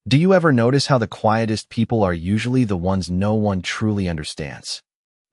Do you ever notice how the quietest people are usually the ones no one truly understands?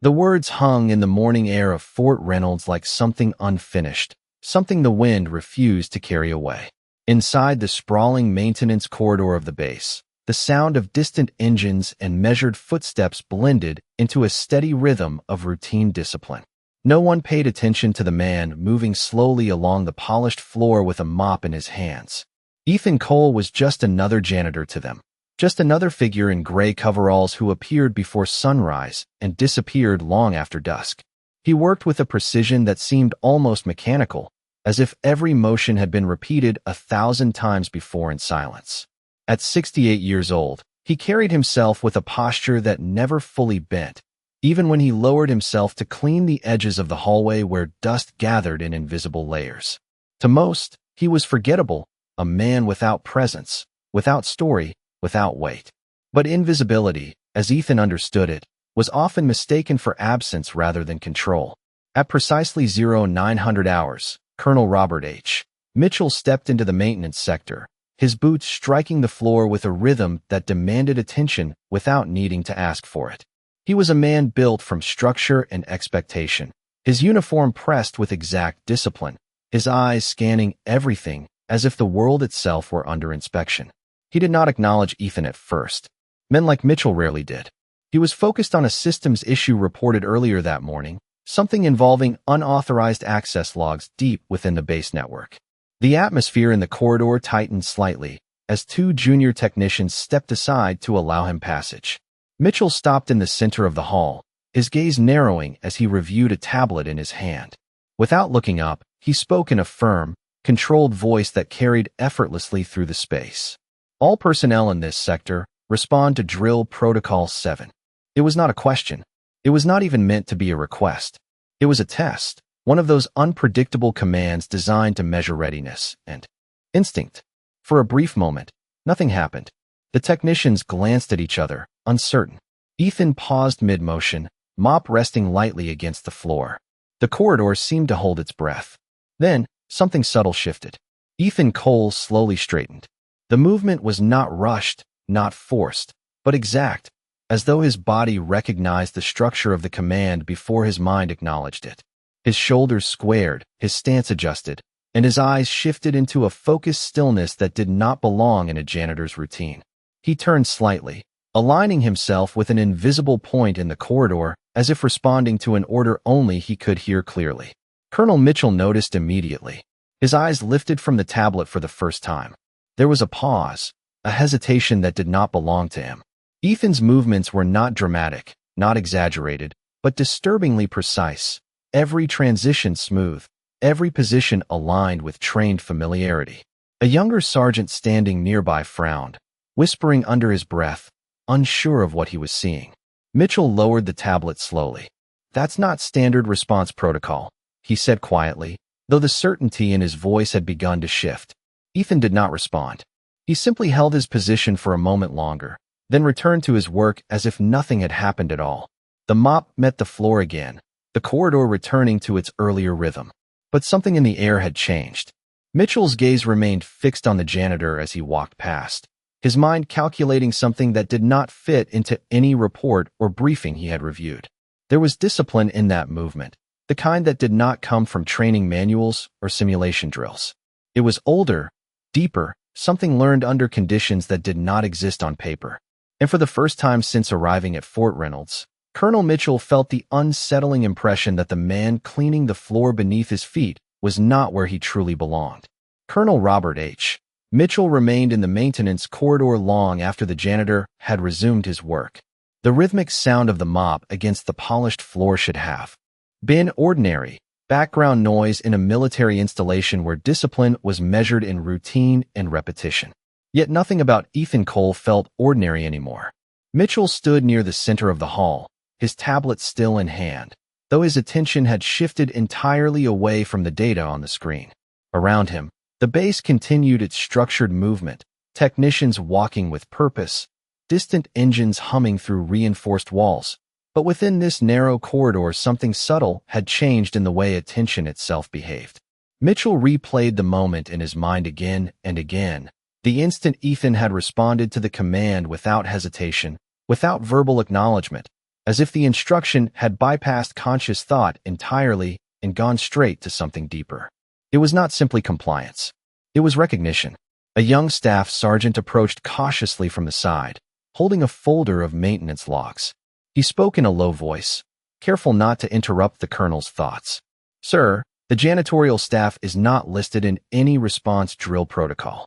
The words hung in the morning air of Fort Reynolds like something unfinished, something the wind refused to carry away. Inside the sprawling maintenance corridor of the base, the sound of distant engines and measured footsteps blended into a steady rhythm of routine discipline. No one paid attention to the man moving slowly along the polished floor with a mop in his hands. Ethan Cole was just another janitor to them, just another figure in gray coveralls who appeared before sunrise and disappeared long after dusk. He worked with a precision that seemed almost mechanical, as if every motion had been repeated 1,000 times before in silence. At 68 years old, he carried himself with a posture that never fully bent, even when he lowered himself to clean the edges of the hallway where dust gathered in invisible layers. To most, he was forgettable, a man without presence, without story, without weight. But invisibility, as Ethan understood it, was often mistaken for absence rather than control. At precisely 0900 hours, Colonel Robert H. Mitchell stepped into the maintenance sector, his boots striking the floor with a rhythm that demanded attention without needing to ask for it. He was a man built from structure and expectation, his uniform pressed with exact discipline, his eyes scanning everything as if the world itself were under inspection. He did not acknowledge Ethan at first. Men like Mitchell rarely did. He was focused on a systems issue reported earlier that morning, something involving unauthorized access logs deep within the base network. The atmosphere in the corridor tightened slightly as two junior technicians stepped aside to allow him passage. Mitchell stopped in the center of the hall, his gaze narrowing as he reviewed a tablet in his hand. Without looking up, he spoke in a firm, controlled voice that carried effortlessly through the space. All personnel in this sector respond to Drill Protocol 7. It was not a question. It was not even meant to be a request. It was a test, one of those unpredictable commands designed to measure readiness and instinct. For a brief moment, nothing happened. The technicians glanced at each other, uncertain. Ethan paused mid-motion, mop resting lightly against the floor. The corridor seemed to hold its breath. Then, something subtle shifted. Ethan Cole slowly straightened. The movement was not rushed, not forced, but exact, as though his body recognized the structure of the command before his mind acknowledged it. His shoulders squared, his stance adjusted, and his eyes shifted into a focused stillness that did not belong in a janitor's routine. He turned slightly, aligning himself with an invisible point in the corridor, as if responding to an order only he could hear clearly. Colonel Mitchell noticed immediately. His eyes lifted from the tablet for the first time. There was a pause, a hesitation that did not belong to him. Ethan's movements were not dramatic, not exaggerated, but disturbingly precise. Every transition smooth, every position aligned with trained familiarity. A younger sergeant standing nearby frowned, whispering under his breath, unsure of what he was seeing. Mitchell lowered the tablet slowly. "That's not standard response protocol," he said quietly, though the certainty in his voice had begun to shift. Ethan did not respond. He simply held his position for a moment longer, then returned to his work as if nothing had happened at all. The mop met the floor again, the corridor returning to its earlier rhythm. But something in the air had changed. Mitchell's gaze remained fixed on the janitor as he walked past, his mind calculating something that did not fit into any report or briefing he had reviewed. There was discipline in that movement, the kind that did not come from training manuals or simulation drills. It was older, deeper, something learned under conditions that did not exist on paper. And for the first time since arriving at Fort Reynolds, Colonel Mitchell felt the unsettling impression that the man cleaning the floor beneath his feet was not where he truly belonged. Colonel Robert H. Mitchell remained in the maintenance corridor long after the janitor had resumed his work. The rhythmic sound of the mop against the polished floor should have been ordinary, background noise in a military installation where discipline was measured in routine and repetition. Yet nothing about Ethan Cole felt ordinary anymore. Mitchell stood near the center of the hall, his tablet still in hand, though his attention had shifted entirely away from the data on the screen. Around him, the base continued its structured movement, technicians walking with purpose, distant engines humming through reinforced walls. But within this narrow corridor, something subtle had changed in the way attention itself behaved. Mitchell replayed the moment in his mind again and again, The instant Ethan had responded to the command without hesitation, without verbal acknowledgment, as if the instruction had bypassed conscious thought entirely and gone straight to something deeper. It was not simply compliance. It was recognition. A young staff sergeant approached cautiously from the side, holding a folder of maintenance logs. He spoke in a low voice, careful not to interrupt the colonel's thoughts. "Sir, the janitorial staff is not listed in any response drill protocol."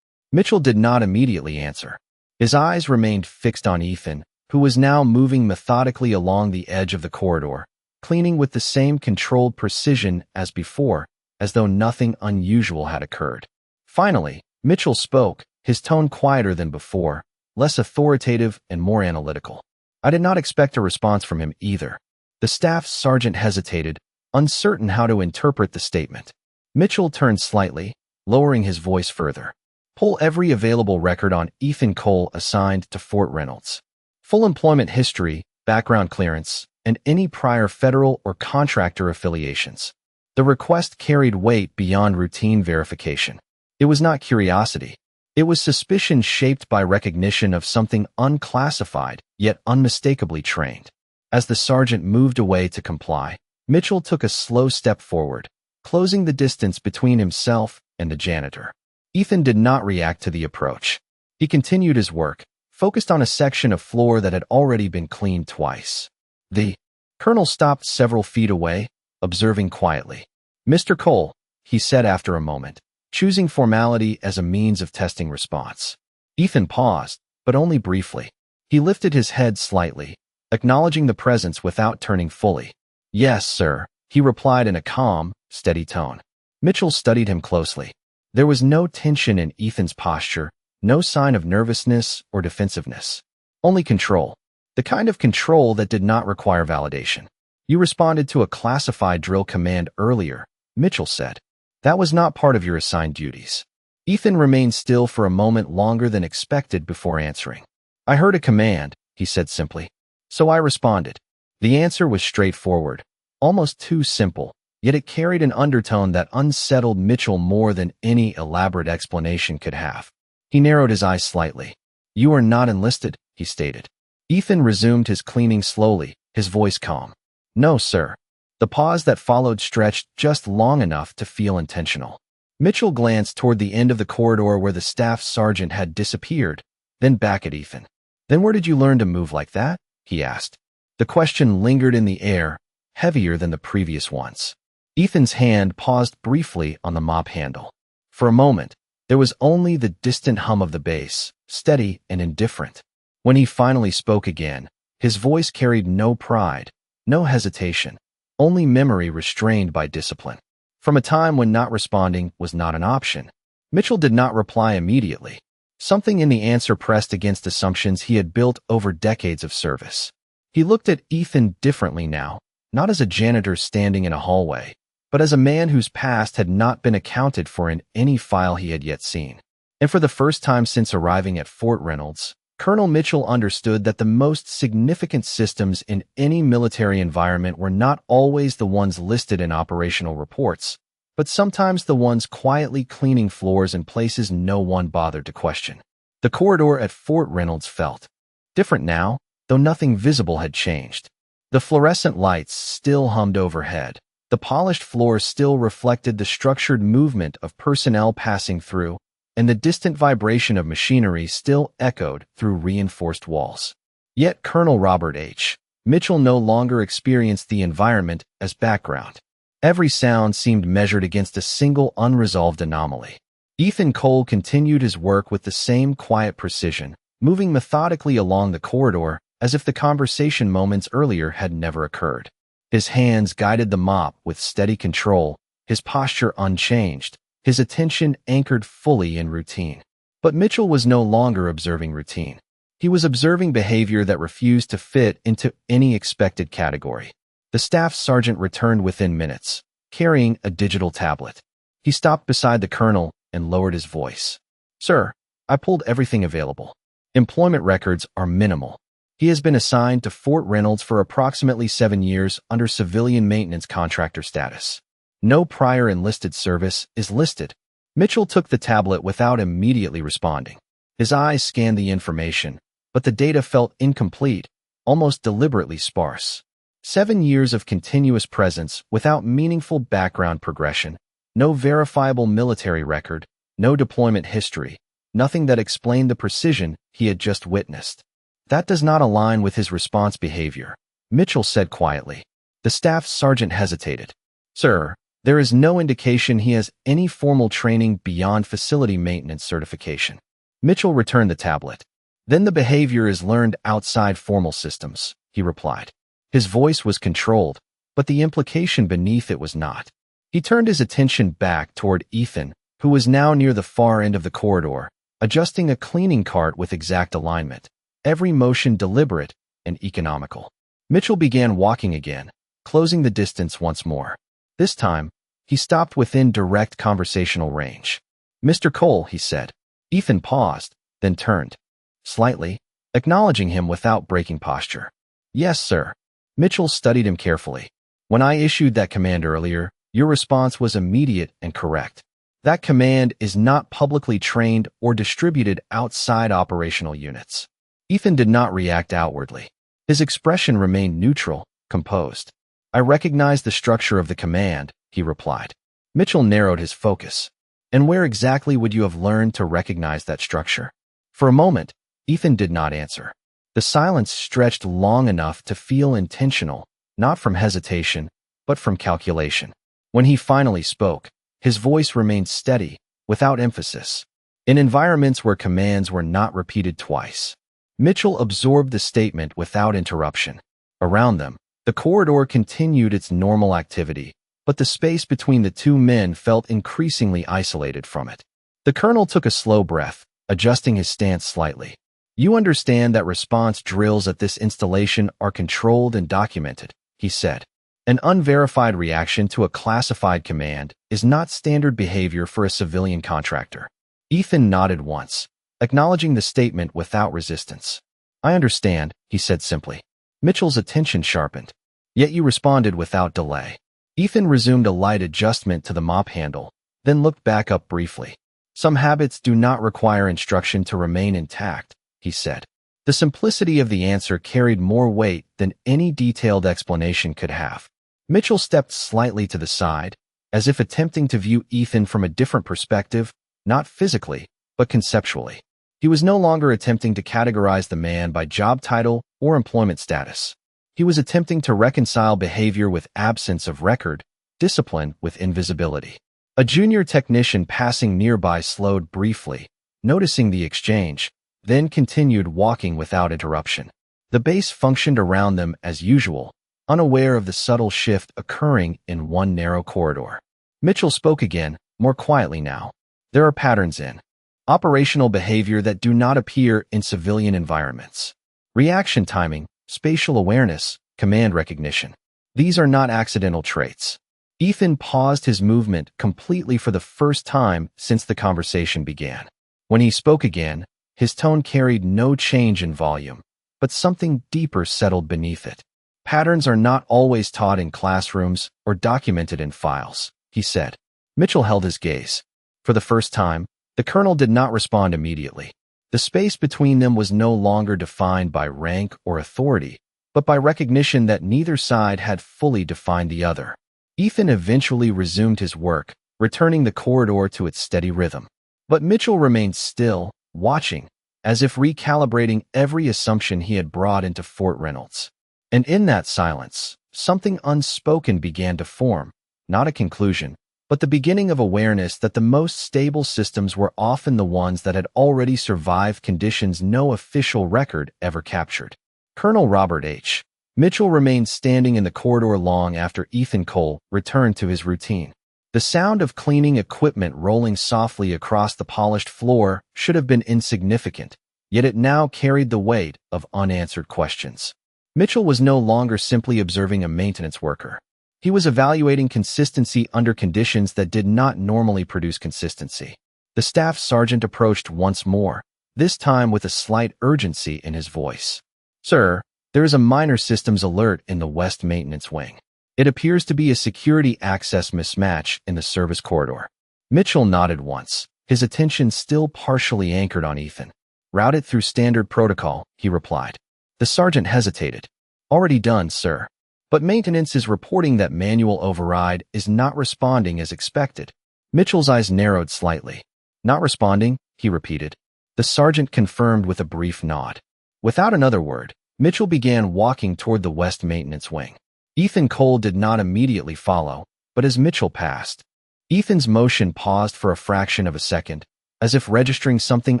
Mitchell did not immediately answer. His eyes remained fixed on Ethan, who was now moving methodically along the edge of the corridor, cleaning with the same controlled precision as before, as though nothing unusual had occurred. Finally, Mitchell spoke, his tone quieter than before, less authoritative and more analytical. "I did not expect a response from him either." The staff sergeant hesitated, uncertain how to interpret the statement. Mitchell turned slightly, lowering his voice further. "Pull every available record on Ethan Cole assigned to Fort Reynolds. Full employment history, background clearance, and any prior federal or contractor affiliations." The request carried weight beyond routine verification. It was not curiosity. It was suspicion shaped by recognition of something unclassified, yet unmistakably trained. As the sergeant moved away to comply, Mitchell took a slow step forward, closing the distance between himself and the janitor. Ethan did not react to the approach. He continued his work, focused on a section of floor that had already been cleaned twice. The colonel stopped several feet away, observing quietly. "Mr. Cole," he said after a moment, choosing formality as a means of testing response. Ethan paused, but only briefly. He lifted his head slightly, acknowledging the presence without turning fully. "Yes, sir," he replied in a calm, steady tone. Mitchell studied him closely. There was no tension in Ethan's posture, no sign of nervousness or defensiveness. Only control. The kind of control that did not require validation. "You responded to a classified drill command earlier," Mitchell said. "That was not part of your assigned duties." Ethan remained still for a moment longer than expected before answering. "I heard a command," he said simply. "So I responded." The answer was straightforward, almost too simple, yet it carried an undertone that unsettled Mitchell more than any elaborate explanation could have. He narrowed his eyes slightly. "You are not enlisted," he stated. Ethan resumed his cleaning slowly, his voice calm. "No, sir." The pause that followed stretched just long enough to feel intentional. Mitchell glanced toward the end of the corridor where the staff sergeant had disappeared, then back at Ethan. "Then where did you learn to move like that?" he asked. The question lingered in the air, heavier than the previous ones. Ethan's hand paused briefly on the mop handle. For a moment, there was only the distant hum of the bass, steady and indifferent. When he finally spoke again, his voice carried no pride, no hesitation, only memory restrained by discipline. From a time when not responding was not an option. Mitchell did not reply immediately. Something in the answer pressed against assumptions he had built over decades of service. He looked at Ethan differently now, not as a janitor standing in a hallway, but as a man whose past had not been accounted for in any file he had yet seen. And for the first time since arriving at Fort Reynolds, Colonel Mitchell understood that the most significant systems in any military environment were not always the ones listed in operational reports, but sometimes the ones quietly cleaning floors in places no one bothered to question. The corridor at Fort Reynolds felt different now, though nothing visible had changed. The fluorescent lights still hummed overhead. The polished floor still reflected the structured movement of personnel passing through, and the distant vibration of machinery still echoed through reinforced walls. Yet Colonel Robert H. Mitchell no longer experienced the environment as background. Every sound seemed measured against a single unresolved anomaly. Ethan Cole continued his work with the same quiet precision, moving methodically along the corridor as if the conversation moments earlier had never occurred. His hands guided the mop with steady control, his posture unchanged, his attention anchored fully in routine. But Mitchell was no longer observing routine. He was observing behavior that refused to fit into any expected category. The staff sergeant returned within minutes, carrying a digital tablet. He stopped beside the colonel and lowered his voice. "Sir, I pulled everything available. Employment records are minimal. He has been assigned to Fort Reynolds for approximately 7 years under civilian maintenance contractor status. No prior enlisted service is listed." Mitchell took the tablet without immediately responding. His eyes scanned the information, but the data felt incomplete, almost deliberately sparse. 7 years of continuous presence without meaningful background progression, no verifiable military record, no deployment history, nothing that explained the precision he had just witnessed. That does not align with his response behavior, Mitchell said quietly. The staff sergeant hesitated. Sir, there is no indication he has any formal training beyond facility maintenance certification. Mitchell returned the tablet. Then the behavior is learned outside formal systems, he replied. His voice was controlled, but the implication beneath it was not. He turned his attention back toward Ethan, who was now near the far end of the corridor, adjusting a cleaning cart with exact alignment, every motion deliberate and economical. Mitchell began walking again, closing the distance once more. This time, he stopped within direct conversational range. Mr. Cole, he said. Ethan paused, then turned. Slightly, acknowledging him without breaking posture. Yes, sir. Mitchell studied him carefully. When I issued that command earlier, your response was immediate and correct. That command is not publicly trained or distributed outside operational units. Ethan did not react outwardly. His expression remained neutral, composed. I recognize the structure of the command, he replied. Mitchell narrowed his focus. And where exactly would you have learned to recognize that structure? For a moment, Ethan did not answer. The silence stretched long enough to feel intentional, not from hesitation, but from calculation. When he finally spoke, his voice remained steady, without emphasis. In environments where commands were not repeated twice, Mitchell absorbed the statement without interruption. Around them, the corridor continued its normal activity, but the space between the two men felt increasingly isolated from it. The colonel took a slow breath, adjusting his stance slightly. You understand that response drills at this installation are controlled and documented, he said. An unverified reaction to a classified command is not standard behavior for a civilian contractor. Ethan nodded once, acknowledging the statement without resistance. I understand, he said simply. Mitchell's attention sharpened. Yet you responded without delay. Ethan resumed a light adjustment to the mop handle, then looked back up briefly. Some habits do not require instruction to remain intact, he said. The simplicity of the answer carried more weight than any detailed explanation could have. Mitchell stepped slightly to the side, as if attempting to view Ethan from a different perspective, not physically, but conceptually. He was no longer attempting to categorize the man by job title or employment status. He was attempting to reconcile behavior with absence of record, discipline with invisibility. A junior technician passing nearby slowed briefly, noticing the exchange, then continued walking without interruption. The base functioned around them as usual, unaware of the subtle shift occurring in one narrow corridor. Mitchell spoke again, more quietly now. There are patterns in operational behavior that do not appear in civilian environments. Reaction timing, spatial awareness, command recognition. These are not accidental traits. Ethan paused his movement completely for the first time since the conversation began. When he spoke again, his tone carried no change in volume, but something deeper settled beneath it. Patterns are not always taught in classrooms or documented in files, he said. Mitchell held his gaze. For the first time, the colonel did not respond immediately. The space between them was no longer defined by rank or authority, but by recognition that neither side had fully defined the other. Ethan eventually resumed his work, returning the corridor to its steady rhythm. But Mitchell remained still, watching, as if recalibrating every assumption he had brought into Fort Reynolds. And in that silence, something unspoken began to form, not a conclusion, but the beginning of awareness that the most stable systems were often the ones that had already survived conditions no official record ever captured. Colonel Robert H. Mitchell remained standing in the corridor long after Ethan Cole returned to his routine. The sound of cleaning equipment rolling softly across the polished floor should have been insignificant, yet it now carried the weight of unanswered questions. Mitchell was no longer simply observing a maintenance worker. He was evaluating consistency under conditions that did not normally produce consistency. The staff sergeant approached once more, this time with a slight urgency in his voice. Sir, there is a minor systems alert in the West Maintenance Wing. It appears to be a security access mismatch in the service corridor. Mitchell nodded once, his attention still partially anchored on Ethan. Route it through standard protocol, he replied. The sergeant hesitated. Already done, sir. But maintenance is reporting that manual override is not responding as expected. Mitchell's eyes narrowed slightly. Not responding, he repeated. The sergeant confirmed with a brief nod. Without another word, Mitchell began walking toward the west maintenance wing. Ethan Cole did not immediately follow, but as Mitchell passed, Ethan's motion paused for a fraction of a second, as if registering something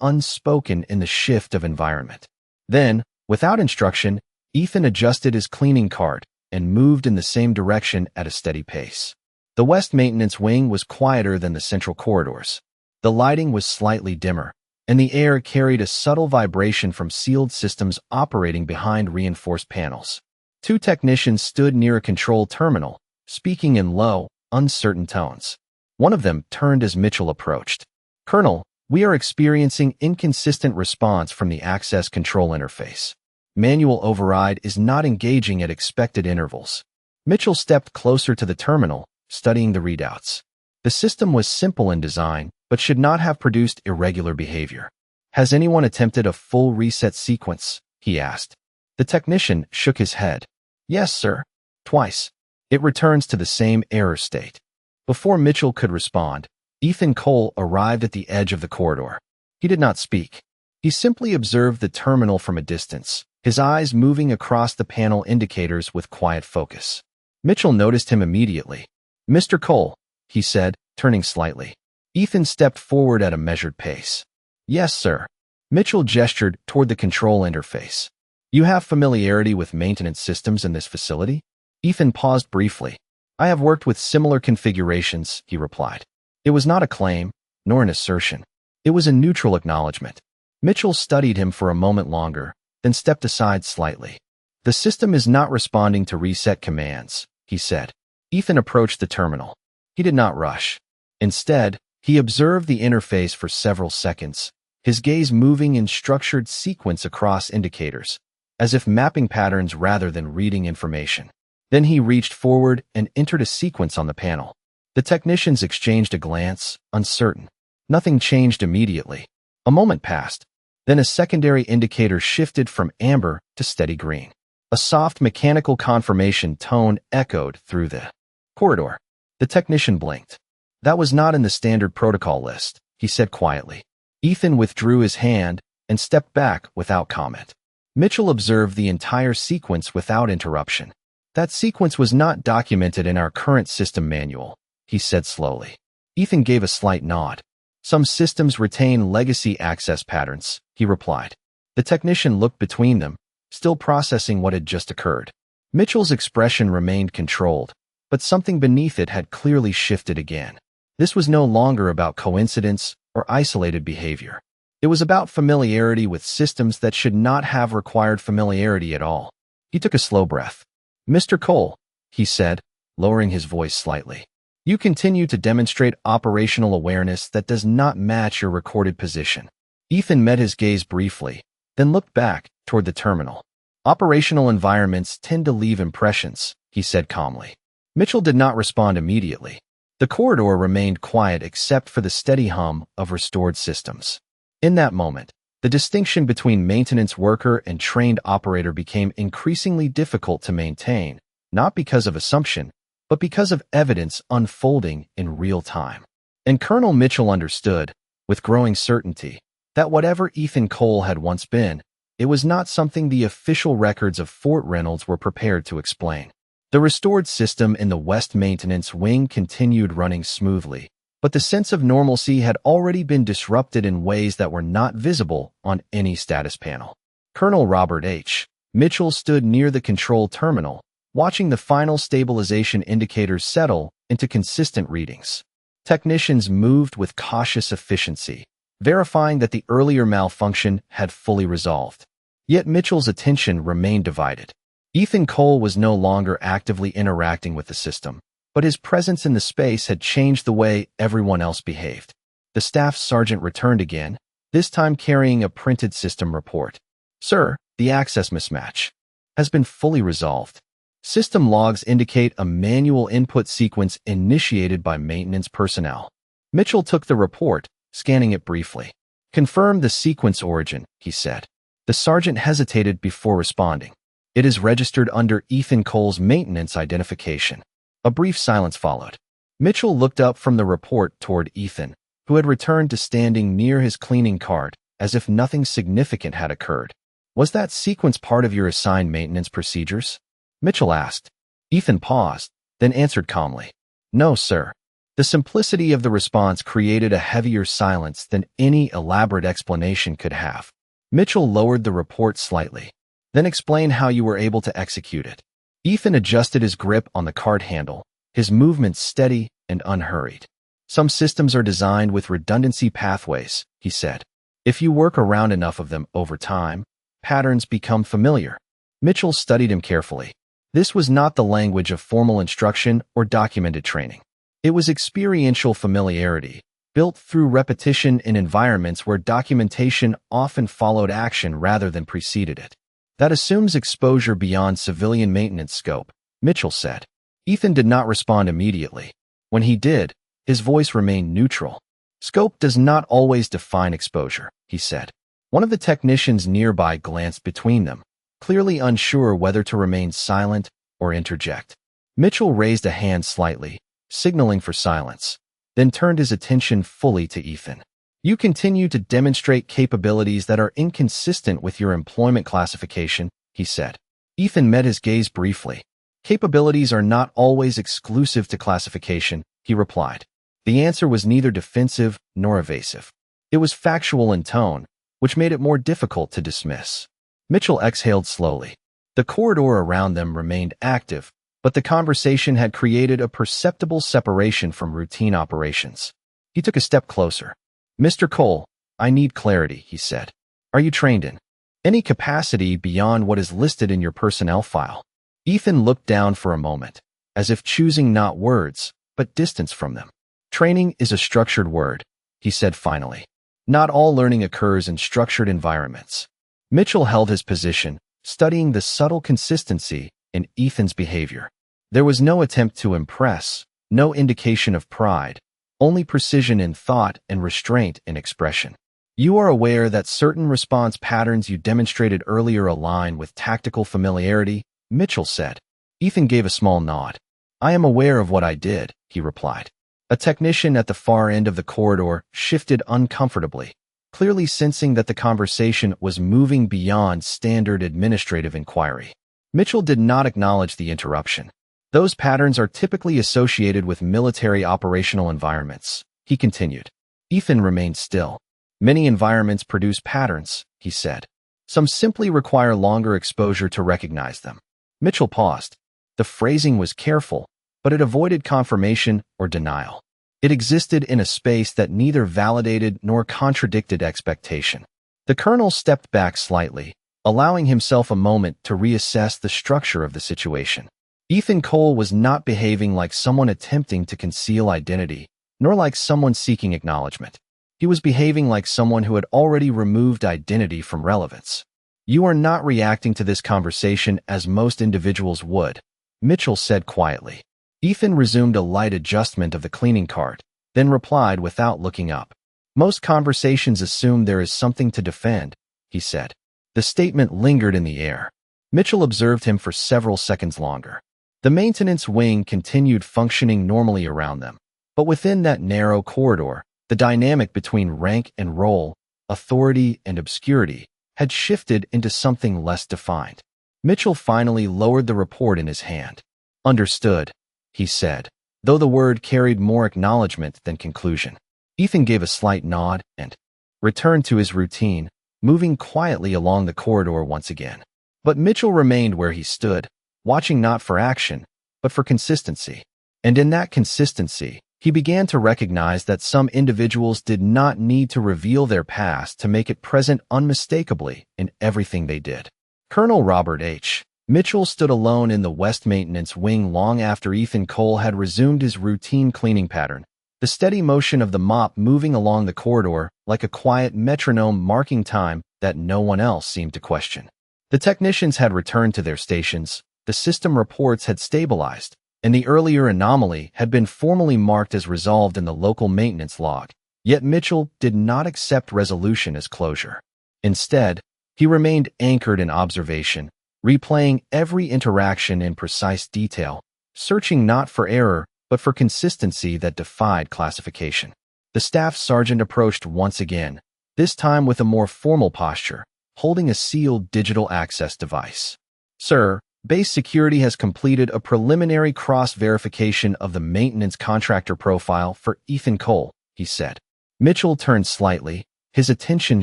unspoken in the shift of environment. Then, without instruction, Ethan adjusted his cleaning cart and moved in the same direction at a steady pace. The west maintenance wing was quieter than the central corridors. The lighting was slightly dimmer, and the air carried a subtle vibration from sealed systems operating behind reinforced panels. Two technicians stood near a control terminal, speaking in low, uncertain tones. One of them turned as Mitchell approached. Colonel, we are experiencing inconsistent response from the access control interface. Manual override is not engaging at expected intervals. Mitchell stepped closer to the terminal, studying the readouts. The system was simple in design, but should not have produced irregular behavior. Has anyone attempted a full reset sequence? He asked. The technician shook his head. Yes, sir. Twice. It returns to the same error state. Before Mitchell could respond, Ethan Cole arrived at the edge of the corridor. He did not speak. He simply observed the terminal from a distance, his eyes moving across the panel indicators with quiet focus. Mitchell noticed him immediately. Mr. Cole, he said, turning slightly. Ethan stepped forward at a measured pace. Yes, sir. Mitchell gestured toward the control interface. You have familiarity with maintenance systems in this facility? Ethan paused briefly. I have worked with similar configurations, he replied. It was not a claim, nor an assertion. It was a neutral acknowledgment. Mitchell studied him for a moment longer, then stepped aside slightly. The system is not responding to reset commands, he said. Ethan approached the terminal. He did not rush. Instead, he observed the interface for several seconds, his gaze moving in structured sequence across indicators, as if mapping patterns rather than reading information. Then he reached forward and entered a sequence on the panel. The technicians exchanged a glance, uncertain. Nothing changed immediately. A moment passed. Then a secondary indicator shifted from amber to steady green. A soft mechanical confirmation tone echoed through the corridor. The technician blinked. That was not in the standard protocol list, he said quietly. Ethan withdrew his hand and stepped back without comment. Mitchell observed the entire sequence without interruption. That sequence was not documented in our current system manual, he said slowly. Ethan gave a slight nod. Some systems retain legacy access patterns, he replied. The technician looked between them, still processing what had just occurred. Mitchell's expression remained controlled, but something beneath it had clearly shifted again. This was no longer about coincidence or isolated behavior. It was about familiarity with systems that should not have required familiarity at all. He took a slow breath. Mr. Cole, he said, lowering his voice slightly. You continue to demonstrate operational awareness that does not match your recorded position. Ethan met his gaze briefly, then looked back toward the terminal. Operational environments tend to leave impressions, he said calmly. Mitchell did not respond immediately. The corridor remained quiet except for the steady hum of restored systems. In that moment, the distinction between maintenance worker and trained operator became increasingly difficult to maintain, not because of assumption, but because of evidence unfolding in real time. And Colonel Mitchell understood, with growing certainty, that whatever Ethan Cole had once been, it was not something the official records of Fort Reynolds were prepared to explain. The restored system in the West Maintenance Wing continued running smoothly, but the sense of normalcy had already been disrupted in ways that were not visible on any status panel. Colonel Robert H. Mitchell stood near the control terminal, watching the final stabilization indicators settle into consistent readings. Technicians moved with cautious efficiency, verifying that the earlier malfunction had fully resolved. Yet Mitchell's attention remained divided. Ethan Cole was no longer actively interacting with the system, but his presence in the space had changed the way everyone else behaved. The staff sergeant returned again, this time carrying a printed system report. Sir, the access mismatch has been fully resolved. System logs indicate a manual input sequence initiated by maintenance personnel. Mitchell took the report, scanning it briefly. Confirm the sequence origin, he said. The sergeant hesitated before responding. It is registered under Ethan Cole's maintenance identification. A brief silence followed. Mitchell looked up from the report toward Ethan, who had returned to standing near his cleaning cart as if nothing significant had occurred. Was that sequence part of your assigned maintenance procedures? Mitchell asked. Ethan paused, then answered calmly. No, sir. The simplicity of the response created a heavier silence than any elaborate explanation could have. Mitchell lowered the report slightly, then explained how you were able to execute it. Ethan adjusted his grip on the cart handle, his movements steady and unhurried. Some systems are designed with redundancy pathways, he said. If you work around enough of them over time, patterns become familiar. Mitchell studied him carefully. This was not the language of formal instruction or documented training. It was experiential familiarity, built through repetition in environments where documentation often followed action rather than preceded it. That assumes exposure beyond civilian maintenance scope, Mitchell said. Ethan did not respond immediately. When he did, his voice remained neutral. Scope does not always define exposure, he said. One of the technicians nearby glanced between them, clearly unsure whether to remain silent or interject. Mitchell raised a hand slightly, signaling for silence, then turned his attention fully to Ethan. You continue to demonstrate capabilities that are inconsistent with your employment classification, he said. Ethan met his gaze briefly. Capabilities are not always exclusive to classification, he replied. The answer was neither defensive nor evasive. It was factual in tone, which made it more difficult to dismiss. Mitchell exhaled slowly. The corridor around them remained active, but the conversation had created a perceptible separation from routine operations. He took a step closer. Mr. Cole, I need clarity, he said. Are you trained in any capacity beyond what is listed in your personnel file? Ethan looked down for a moment, as if choosing not words, but distance from them. Training is a structured word, he said finally. Not all learning occurs in structured environments. Mitchell held his position, studying the subtle consistency in Ethan's behavior. There was no attempt to impress, no indication of pride, only precision in thought and restraint in expression. You are aware that certain response patterns you demonstrated earlier align with tactical familiarity, Mitchell said. Ethan gave a small nod. I am aware of what I did, he replied. A technician at the far end of the corridor shifted uncomfortably, clearly sensing that the conversation was moving beyond standard administrative inquiry. Mitchell did not acknowledge the interruption. Those patterns are typically associated with military operational environments, he continued. Ethan remained still. Many environments produce patterns, he said. Some simply require longer exposure to recognize them. Mitchell paused. The phrasing was careful, but it avoided confirmation or denial. It existed in a space that neither validated nor contradicted expectation. The colonel stepped back slightly, allowing himself a moment to reassess the structure of the situation. Ethan Cole was not behaving like someone attempting to conceal identity, nor like someone seeking acknowledgment. He was behaving like someone who had already removed identity from relevance. You are not reacting to this conversation as most individuals would, Mitchell said quietly. Ethan resumed a light adjustment of the cleaning cart, then replied without looking up. Most conversations assume there is something to defend, he said. The statement lingered in the air. Mitchell observed him for several seconds longer. The maintenance wing continued functioning normally around them, but within that narrow corridor, the dynamic between rank and role, authority and obscurity, had shifted into something less defined. Mitchell finally lowered the report in his hand. Understood, he said, though the word carried more acknowledgment than conclusion. Ethan gave a slight nod and returned to his routine, moving quietly along the corridor once again. But Mitchell remained where he stood, watching not for action, but for consistency. And in that consistency, he began to recognize that some individuals did not need to reveal their past to make it present unmistakably in everything they did. Colonel Robert H. Mitchell stood alone in the West Maintenance Wing long after Ethan Cole had resumed his routine cleaning pattern, the steady motion of the mop moving along the corridor like a quiet metronome marking time that no one else seemed to question. The technicians had returned to their stations, the system reports had stabilized, and the earlier anomaly had been formally marked as resolved in the local maintenance log. Yet Mitchell did not accept resolution as closure. Instead, he remained anchored in observation, replaying every interaction in precise detail, searching not for error, but for consistency that defied classification. The staff sergeant approached once again, this time with a more formal posture, holding a sealed digital access device. "Sir, base security has completed a preliminary cross-verification of the maintenance contractor profile for Ethan Cole," he said. Mitchell turned slightly, his attention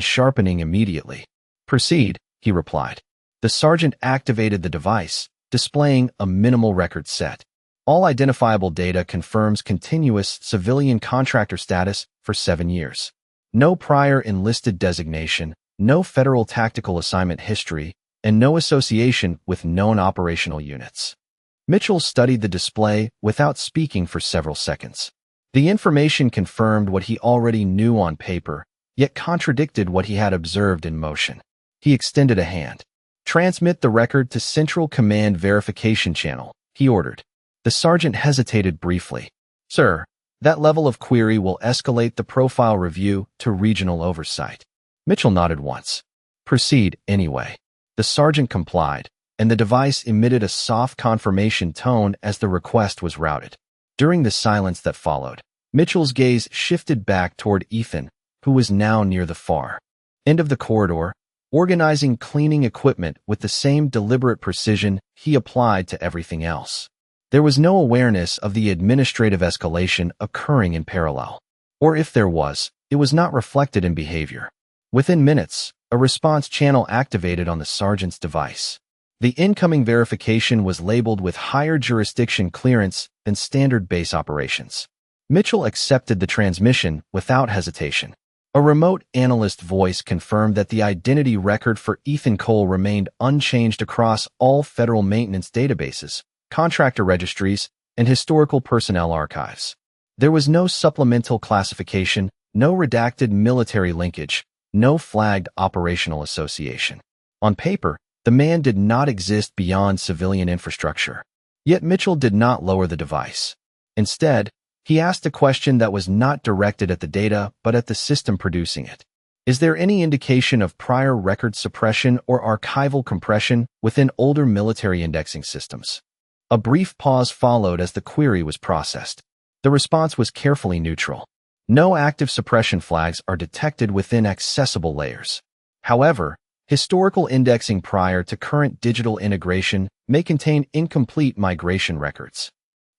sharpening immediately. "Proceed," he replied. The sergeant activated the device, displaying a minimal record set. All identifiable data confirms continuous civilian contractor status for 7 years. No prior enlisted designation, no federal tactical assignment history, and no association with known operational units. Mitchell studied the display without speaking for several seconds. The information confirmed what he already knew on paper, yet contradicted what he had observed in motion. He extended a hand. "Transmit the record to Central Command Verification Channel," he ordered. The sergeant hesitated briefly. "Sir, that level of query will escalate the profile review to regional oversight." Mitchell nodded once. "Proceed anyway." The sergeant complied, and the device emitted a soft confirmation tone as the request was routed. During the silence that followed, Mitchell's gaze shifted back toward Ethan, who was now near the far end of the corridor, organizing cleaning equipment with the same deliberate precision he applied to everything else. There was no awareness of the administrative escalation occurring in parallel. Or if there was, it was not reflected in behavior. Within minutes, a response channel activated on the sergeant's device. The incoming verification was labeled with higher jurisdiction clearance than standard base operations. Mitchell accepted the transmission without hesitation. A remote analyst voice confirmed that the identity record for Ethan Cole remained unchanged across all federal maintenance databases, contractor registries, and historical personnel archives. There was no supplemental classification, no redacted military linkage, no flagged operational association. On paper, the man did not exist beyond civilian infrastructure. Yet Mitchell did not lower the device. Instead, he asked a question that was not directed at the data, but at the system producing it. "Is there any indication of prior record suppression or archival compression within older military indexing systems?" A brief pause followed as the query was processed. The response was carefully neutral. No active suppression flags are detected within accessible layers. However, historical indexing prior to current digital integration may contain incomplete migration records.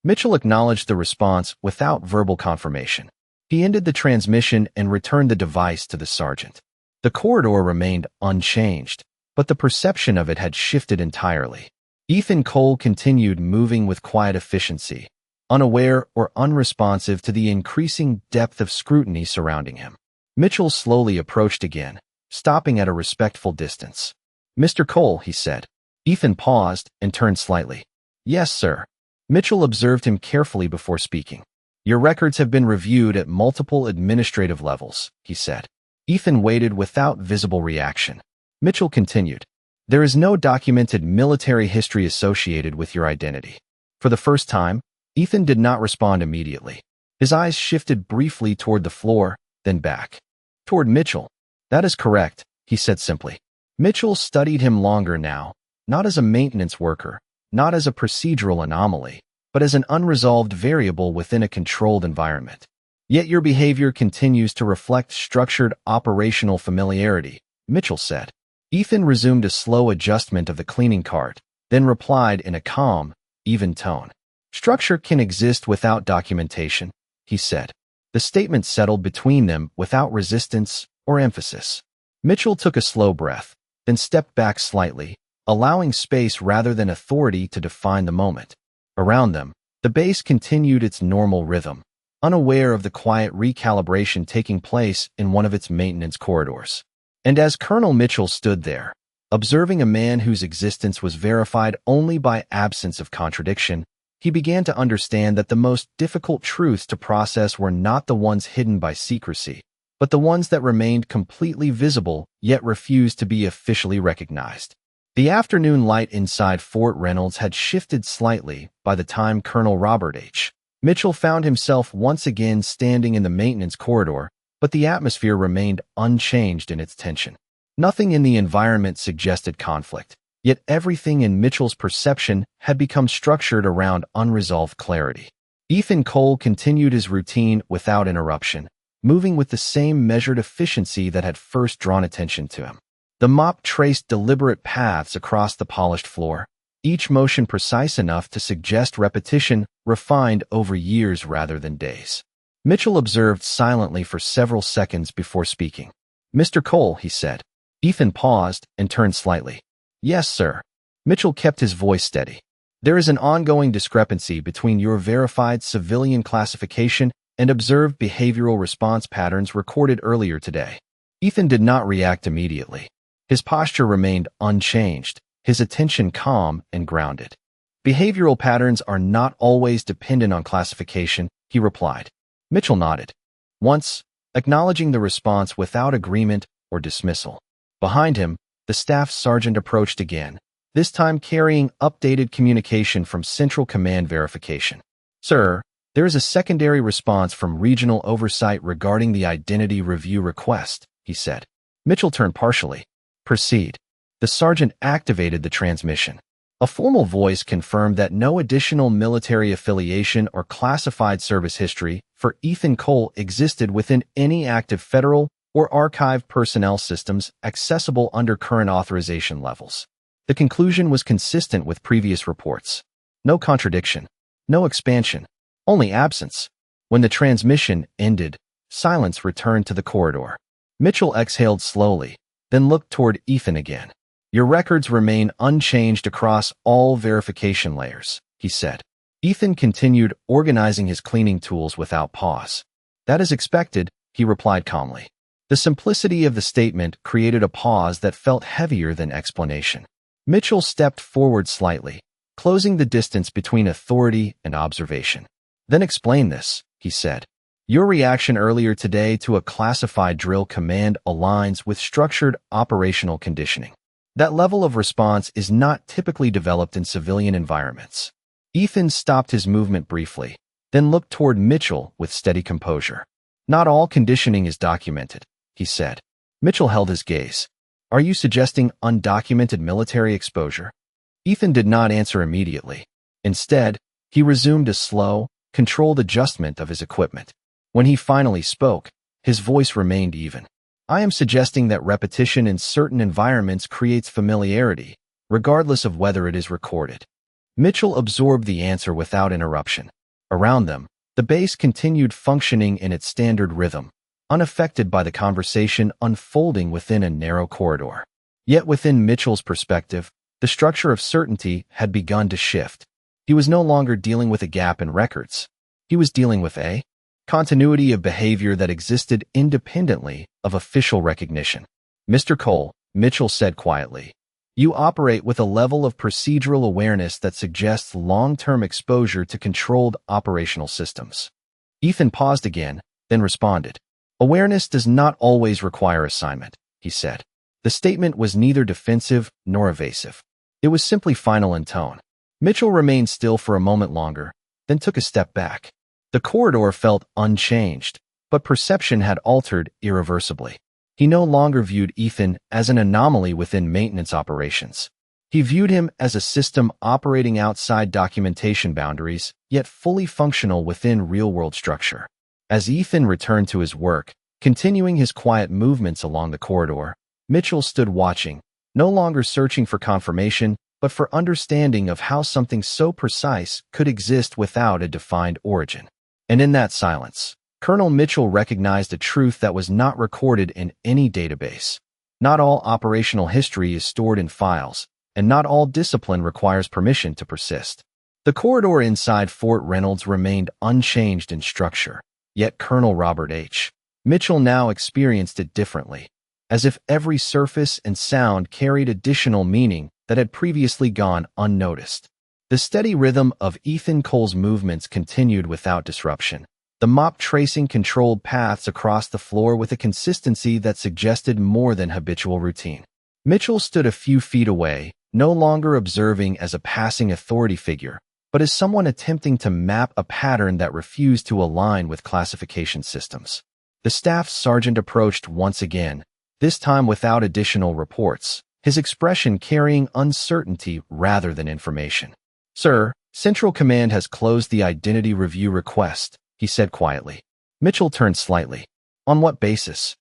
Mitchell acknowledged the response without verbal confirmation. He ended the transmission and returned the device to the sergeant. The corridor remained unchanged, but the perception of it had shifted entirely. Ethan Cole continued moving with quiet efficiency, unaware or unresponsive to the increasing depth of scrutiny surrounding him. Mitchell slowly approached again, stopping at a respectful distance. "Mr. Cole," he said. Ethan paused and turned slightly. "Yes, sir." Mitchell observed him carefully before speaking. "Your records have been reviewed at multiple administrative levels," he said. Ethan waited without visible reaction. Mitchell continued. "There is no documented military history associated with your identity." For the first time, Ethan did not respond immediately. His eyes shifted briefly toward the floor, then back. Toward Mitchell. "That is correct," he said simply. Mitchell studied him longer now, not as a maintenance worker, not as a procedural anomaly, but as an unresolved variable within a controlled environment. "Yet your behavior continues to reflect structured operational familiarity," Mitchell said. Ethan resumed a slow adjustment of the cleaning cart, then replied in a calm, even tone. "Structure can exist without documentation," he said. The statement settled between them without resistance or emphasis. Mitchell took a slow breath, then stepped back slightly, allowing space rather than authority to define the moment. Around them, the base continued its normal rhythm, unaware of the quiet recalibration taking place in one of its maintenance corridors. And as Colonel Mitchell stood there, observing a man whose existence was verified only by absence of contradiction, he began to understand that the most difficult truths to process were not the ones hidden by secrecy, but the ones that remained completely visible yet refused to be officially recognized. The afternoon light inside Fort Reynolds had shifted slightly by the time Colonel Robert H. Mitchell found himself once again standing in the maintenance corridor, but the atmosphere remained unchanged in its tension. Nothing in the environment suggested conflict, yet everything in Mitchell's perception had become structured around unresolved clarity. Ethan Cole continued his routine without interruption, moving with the same measured efficiency that had first drawn attention to him. The mop traced deliberate paths across the polished floor, each motion precise enough to suggest repetition refined over years rather than days. Mitchell observed silently for several seconds before speaking. "Mr. Cole," he said. Ethan paused and turned slightly. "Yes, sir." Mitchell kept his voice steady. "There is an ongoing discrepancy between your verified civilian classification and observed behavioral response patterns recorded earlier today." Ethan did not react immediately. His posture remained unchanged, his attention calm and grounded. "Behavioral patterns are not always dependent on classification," he replied. Mitchell nodded, once acknowledging the response without agreement or dismissal. Behind him, the staff sergeant approached again, this time carrying updated communication from Central Command verification. "Sir, there is a secondary response from Regional Oversight regarding the identity review request," he said. Mitchell turned partially. "Proceed." The sergeant activated the transmission. A formal voice confirmed that no additional military affiliation or classified service history for Ethan Cole existed within any active federal or archived personnel systems accessible under current authorization levels. The conclusion was consistent with previous reports. No contradiction, no expansion, only absence. When the transmission ended, silence returned to the corridor. Mitchell exhaled slowly, then looked toward Ethan again. "Your records remain unchanged across all verification layers," he said. Ethan continued organizing his cleaning tools without pause. "That is expected," he replied calmly. The simplicity of the statement created a pause that felt heavier than explanation. Mitchell stepped forward slightly, closing the distance between authority and observation. "Then explain this," he said. "Your reaction earlier today to a classified drill command aligns with structured operational conditioning. That level of response is not typically developed in civilian environments." Ethan stopped his movement briefly, then looked toward Mitchell with steady composure. "Not all conditioning is documented," he said. Mitchell held his gaze. "Are you suggesting undocumented military exposure?" Ethan did not answer immediately. Instead, he resumed a slow, controlled adjustment of his equipment. When he finally spoke, his voice remained even. "I am suggesting that repetition in certain environments creates familiarity, regardless of whether it is recorded." Mitchell absorbed the answer without interruption. Around them, the base continued functioning in its standard rhythm, unaffected by the conversation unfolding within a narrow corridor. Yet within Mitchell's perspective, the structure of certainty had begun to shift. He was no longer dealing with a gap in records. He was dealing with a continuity of behavior that existed independently of official recognition. "Mr. Cole," Mitchell said quietly, "you operate with a level of procedural awareness that suggests long-term exposure to controlled operational systems." Ethan paused again, then responded. "Awareness does not always require assignment," he said. The statement was neither defensive nor evasive. It was simply final in tone. Mitchell remained still for a moment longer, then took a step back. The corridor felt unchanged, but perception had altered irreversibly. He no longer viewed Ethan as an anomaly within maintenance operations. He viewed him as a system operating outside documentation boundaries, yet fully functional within real-world structure. As Ethan returned to his work, continuing his quiet movements along the corridor, Mitchell stood watching, no longer searching for confirmation, but for understanding of how something so precise could exist without a defined origin. And in that silence, Colonel Mitchell recognized a truth that was not recorded in any database. Not all operational history is stored in files, and not all discipline requires permission to persist. The corridor inside Fort Reynolds remained unchanged in structure, yet Colonel Robert H. Mitchell now experienced it differently, as if every surface and sound carried additional meaning that had previously gone unnoticed. The steady rhythm of Ethan Cole's movements continued without disruption, the mop tracing controlled paths across the floor with a consistency that suggested more than habitual routine. Mitchell stood a few feet away, no longer observing as a passing authority figure, but as someone attempting to map a pattern that refused to align with classification systems. The staff sergeant approached once again, this time without additional reports, his expression carrying uncertainty rather than information. "Sir, Central Command has closed the identity review request," he said quietly. Mitchell turned slightly. "On what basis?"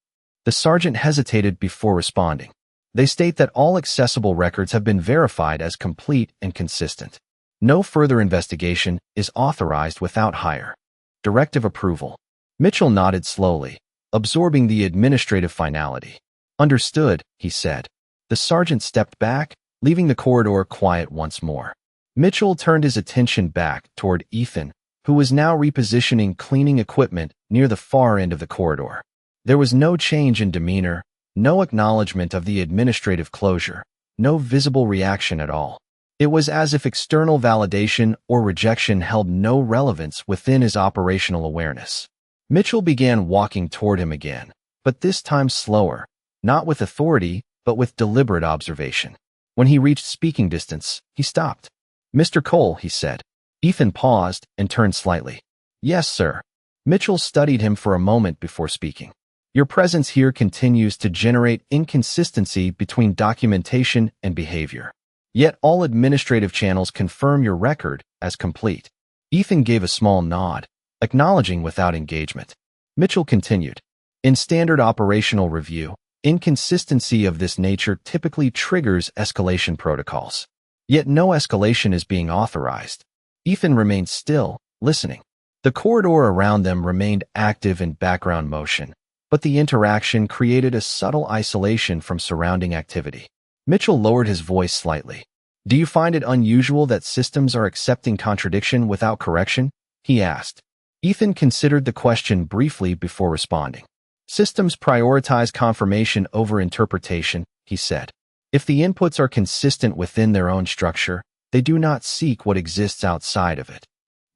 The sergeant hesitated before responding. "They state that all accessible records have been verified as complete and consistent. No further investigation is authorized without higher directive approval." Mitchell nodded slowly, absorbing the administrative finality. "Understood," he said. The sergeant stepped back, leaving the corridor quiet once more. Mitchell turned his attention back toward Ethan, who was now repositioning cleaning equipment near the far end of the corridor. There was no change in demeanor, no acknowledgment of the administrative closure, no visible reaction at all. It was as if external validation or rejection held no relevance within his operational awareness. Mitchell began walking toward him again, but this time slower, not with authority, but with deliberate observation. When he reached speaking distance, he stopped. "Mr. Cole," he said. Ethan paused and turned slightly. "Yes, sir." Mitchell studied him for a moment before speaking. "Your presence here continues to generate inconsistency between documentation and behavior. Yet all administrative channels confirm your record as complete." Ethan gave a small nod, acknowledging without engagement. Mitchell continued. "In standard operational review, inconsistency of this nature typically triggers escalation protocols. Yet no escalation is being authorized." Ethan remained still, listening. The corridor around them remained active in background motion, but the interaction created a subtle isolation from surrounding activity. Mitchell lowered his voice slightly. "Do you find it unusual that systems are accepting contradiction without correction?" he asked. Ethan considered the question briefly before responding. "Systems prioritize confirmation over interpretation," he said. "If the inputs are consistent within their own structure, they do not seek what exists outside of it."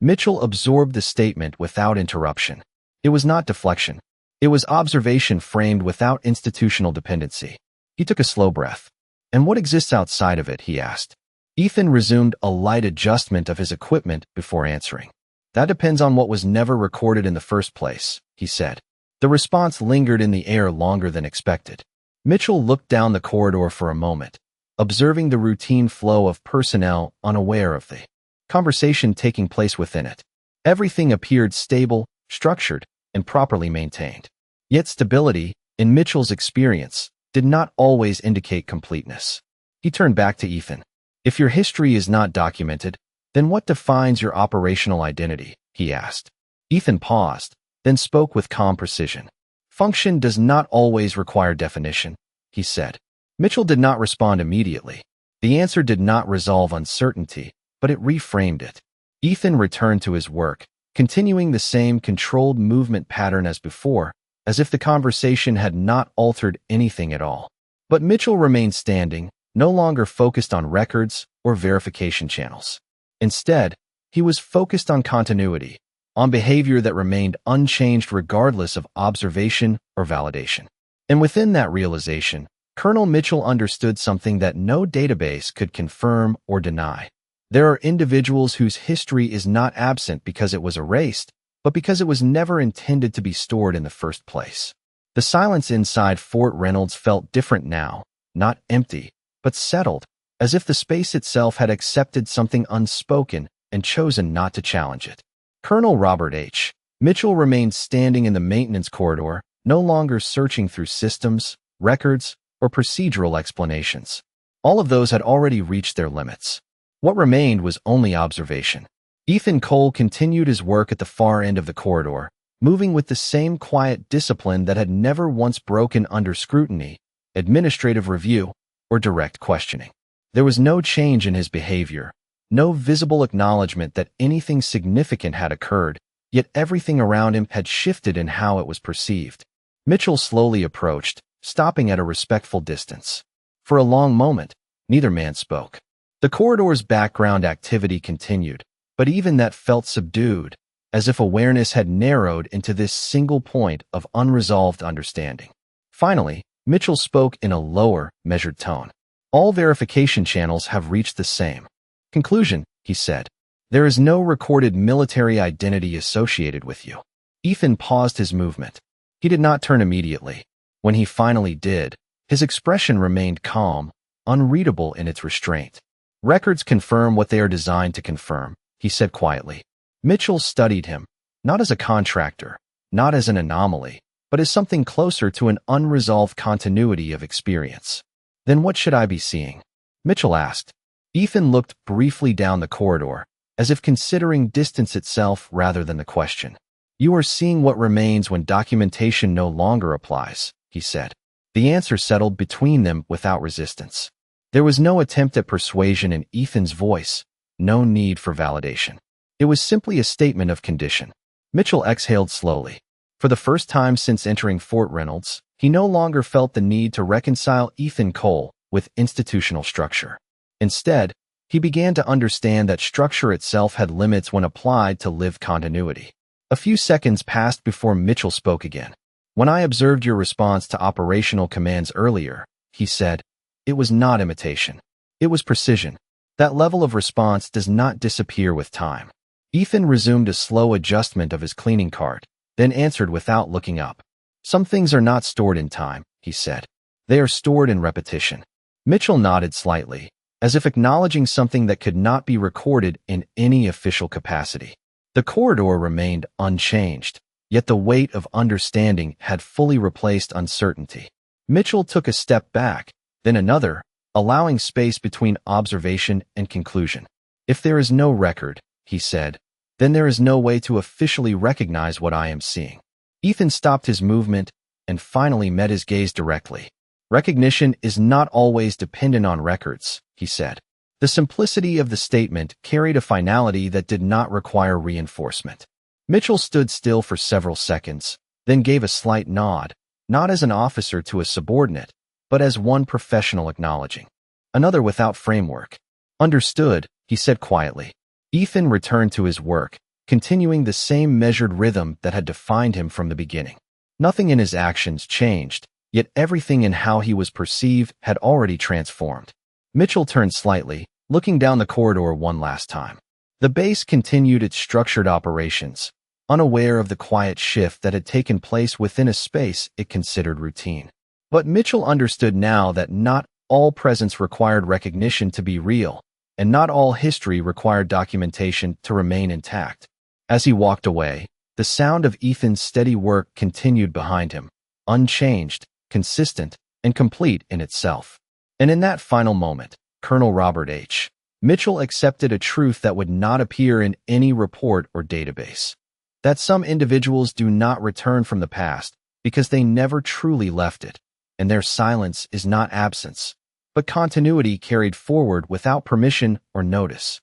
Mitchell absorbed the statement without interruption. It was not deflection. It was observation framed without institutional dependency. He took a slow breath. "And what exists outside of it?" he asked. Ethan resumed a light adjustment of his equipment before answering. "That depends on what was never recorded in the first place," he said. The response lingered in the air longer than expected. Mitchell looked down the corridor for a moment, observing the routine flow of personnel unaware of the conversation taking place within it. Everything appeared stable, structured, and properly maintained. Yet stability, in Mitchell's experience, did not always indicate completeness. He turned back to Ethan. "If your history is not documented, then what defines your operational identity?" he asked. Ethan paused, then spoke with calm precision. "Function does not always require definition," he said. Mitchell did not respond immediately. The answer did not resolve uncertainty, but it reframed it. Ethan returned to his work, continuing the same controlled movement pattern as before, as if the conversation had not altered anything at all. But Mitchell remained standing, no longer focused on records or verification channels. Instead, he was focused on continuity, on behavior that remained unchanged regardless of observation or validation. And within that realization, Colonel Mitchell understood something that no database could confirm or deny. There are individuals whose history is not absent because it was erased, but because it was never intended to be stored in the first place. The silence inside Fort Reynolds felt different now, not empty, but settled, as if the space itself had accepted something unspoken and chosen not to challenge it. Colonel Robert H. Mitchell remained standing in the maintenance corridor, no longer searching through systems, records, or procedural explanations. All of those had already reached their limits. What remained was only observation. Ethan Cole continued his work at the far end of the corridor, moving with the same quiet discipline that had never once broken under scrutiny, administrative review, or direct questioning. There was no change in his behavior, no visible acknowledgement that anything significant had occurred, yet everything around him had shifted in how it was perceived. Mitchell slowly approached, stopping at a respectful distance. For a long moment, neither man spoke. The corridor's background activity continued, but even that felt subdued, as if awareness had narrowed into this single point of unresolved understanding. Finally, Mitchell spoke in a lower, measured tone. All verification channels have reached the same conclusion, he said. There is no recorded military identity associated with you. Ethan paused his movement. He did not turn immediately. When he finally did, his expression remained calm, unreadable in its restraint. Records confirm what they are designed to confirm, he said quietly. Mitchell studied him, not as a contractor, not as an anomaly, but as something closer to an unresolved continuity of experience. Then what should I be seeing? Mitchell asked. Ethan looked briefly down the corridor, as if considering distance itself rather than the question. You are seeing what remains when documentation no longer applies, he said. The answer settled between them without resistance. There was no attempt at persuasion in Ethan's voice, no need for validation. It was simply a statement of condition. Mitchell exhaled slowly. For the first time since entering Fort Reynolds, he no longer felt the need to reconcile Ethan Cole with institutional structure. Instead, he began to understand that structure itself had limits when applied to lived continuity. A few seconds passed before Mitchell spoke again. When I observed your response to operational commands earlier, he said, it was not imitation. It was precision. That level of response does not disappear with time. Ethan resumed a slow adjustment of his cleaning cart, then answered without looking up. Some things are not stored in time, he said. They are stored in repetition. Mitchell nodded slightly, as if acknowledging something that could not be recorded in any official capacity. The corridor remained unchanged, yet the weight of understanding had fully replaced uncertainty. Mitchell took a step back, then another, allowing space between observation and conclusion. If there is no record, he said, then there is no way to officially recognize what I am seeing. Ethan stopped his movement and finally met his gaze directly. Recognition is not always dependent on records, he said. The simplicity of the statement carried a finality that did not require reinforcement. Mitchell stood still for several seconds, then gave a slight nod, not as an officer to a subordinate, but as one professional acknowledging. Another without framework. Understood, he said quietly. Ethan returned to his work, continuing the same measured rhythm that had defined him from the beginning. Nothing in his actions changed, yet everything in how he was perceived had already transformed. Mitchell turned slightly, looking down the corridor one last time. The base continued its structured operations, unaware of the quiet shift that had taken place within a space it considered routine. But Mitchell understood now that not all presence required recognition to be real, and not all history required documentation to remain intact. As he walked away, the sound of Ethan's steady work continued behind him, unchanged, consistent, and complete in itself. And in that final moment, Colonel Robert H. Mitchell accepted a truth that would not appear in any report or database. That some individuals do not return from the past because they never truly left it, and their silence is not absence, but continuity carried forward without permission or notice.